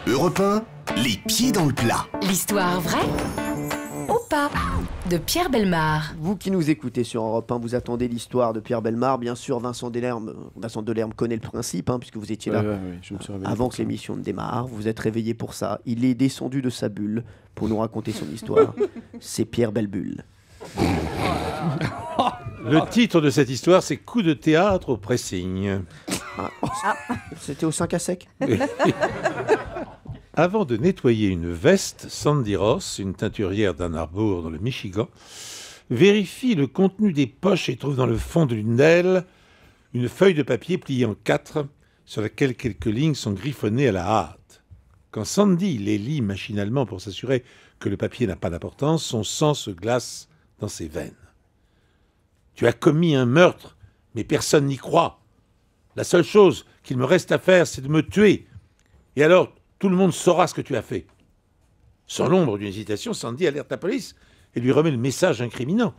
Europe 1, les pieds dans le plat. L'histoire vraie ou pas de Pierre Bellemare. Vous qui nous écoutez sur Europe 1, vous attendez l'histoire de Pierre Bellemare. Bien sûr, Vincent Delerme connaît le principe, puisque vous étiez là je me suis réveillé avant pour que ça. l'émission ne démarre. Vous vous êtes réveillé pour ça. Il est descendu de sa bulle pour nous raconter son histoire. C'est Pierre Bellebulle. Le titre de cette histoire, c'est Coup de théâtre au pressing. C'était au 5 à sec. Avant de nettoyer une veste, Sandy Ross, une teinturière d'Ann Arbor dans le Michigan, vérifie le contenu des poches et trouve dans le fond de l'une d'elles une feuille de papier pliée en 4 sur laquelle quelques lignes sont griffonnées à la hâte. Quand Sandy les lit machinalement pour s'assurer que le papier n'a pas d'importance, son sang se glace dans ses veines. « Tu as commis un meurtre, mais personne n'y croit. La seule chose qu'il me reste à faire, c'est de me tuer. Et alors, tout le monde saura ce que tu as fait. » Sans l'ombre d'une hésitation, Sandy alerte la police et lui remet le message incriminant.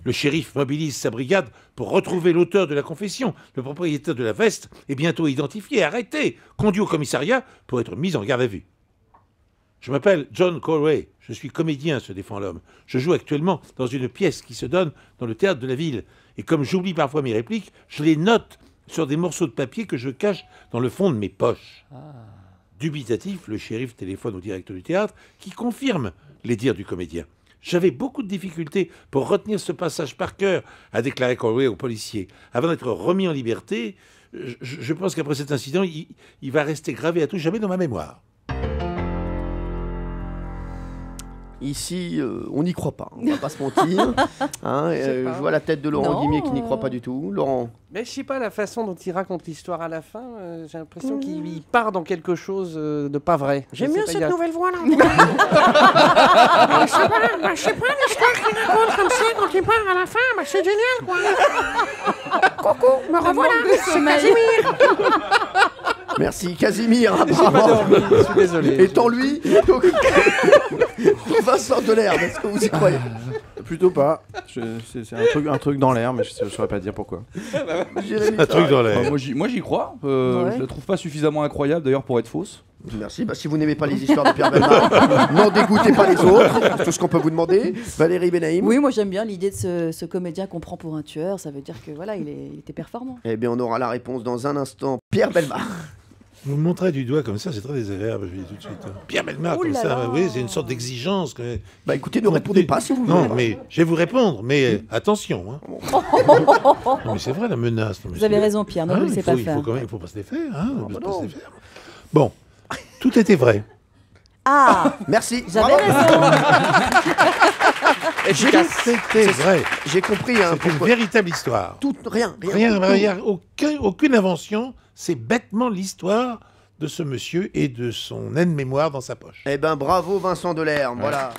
Le shérif mobilise sa brigade pour retrouver l'auteur de la confession. Le propriétaire de la veste est bientôt identifié, arrêté, conduit au commissariat pour être mis en garde à vue. « Je m'appelle John Corway, je suis comédien, se défend l'homme. Je joue actuellement dans une pièce qui se donne dans le théâtre de la ville. Et comme j'oublie parfois mes répliques, je les note sur des morceaux de papier que je cache dans le fond de mes poches. » Dubitatif, le shérif téléphone au directeur du théâtre qui confirme les dires du comédien. « J'avais beaucoup de difficultés pour retenir ce passage par cœur, a déclaré Corway au policier. Avant d'être remis en liberté, je pense qu'après cet incident, il va rester gravé à tout jamais dans ma mémoire. » Ici, on n'y croit pas, on va pas se mentir. Je vois la tête de Laurent Guimier qui n'y croit pas du tout. Laurent. Mais je sais pas, la façon dont il raconte l'histoire à la fin, j'ai l'impression qu'il part dans quelque chose de pas vrai. J'aime bien cette nouvelle voix là. Je sais pas l'histoire qu'il raconte comme ça quand il part à la fin, c'est génial quoi. Coucou, me revoilà, c'est Casimir. Merci Casimir. J'ai pas dormi, je suis désolé. Étant lui, donc Vincent Delerme, est-ce que vous y croyez? Plutôt pas. C'est un truc dans l'air, mais je saurais pas dire pourquoi. Jérémy, Un truc dans l'air. Moi j'y crois. Je la trouve pas suffisamment incroyable d'ailleurs pour être fausse. Merci. Si vous n'aimez pas les histoires de Pierre Bellemare, n'en dégoûtez pas les autres. C'est tout ce qu'on peut vous demander. Valérie Benaïm. Oui, moi j'aime bien l'idée de ce comédien qu'on prend pour un tueur. Ça veut dire que voilà, il était performant. Eh bien, on aura la réponse dans un instant. Pierre Bellemare. Vous me montrez du doigt comme ça, c'est très désagréable, je dis tout de suite. Pierre Bellemare, comme ça, oui, c'est une sorte d'exigence. Bah écoutez, ne répondez pas si vous voulez. Non, mais je vais vous répondre, mais attention. Hein. Non, mais c'est vrai, la menace. Vous avez raison, Pierre, ne vous laissez pas faire. Il faut pas se les faire. Hein, Bon, tout était vrai. Ah, merci. J'avais raison. C'était vrai. J'ai compris. C'est une véritable histoire. Rien. Aucune invention. C'est bêtement l'histoire de ce monsieur et de son aide-mémoire dans sa poche. Eh ben bravo Vincent Delerme, voilà.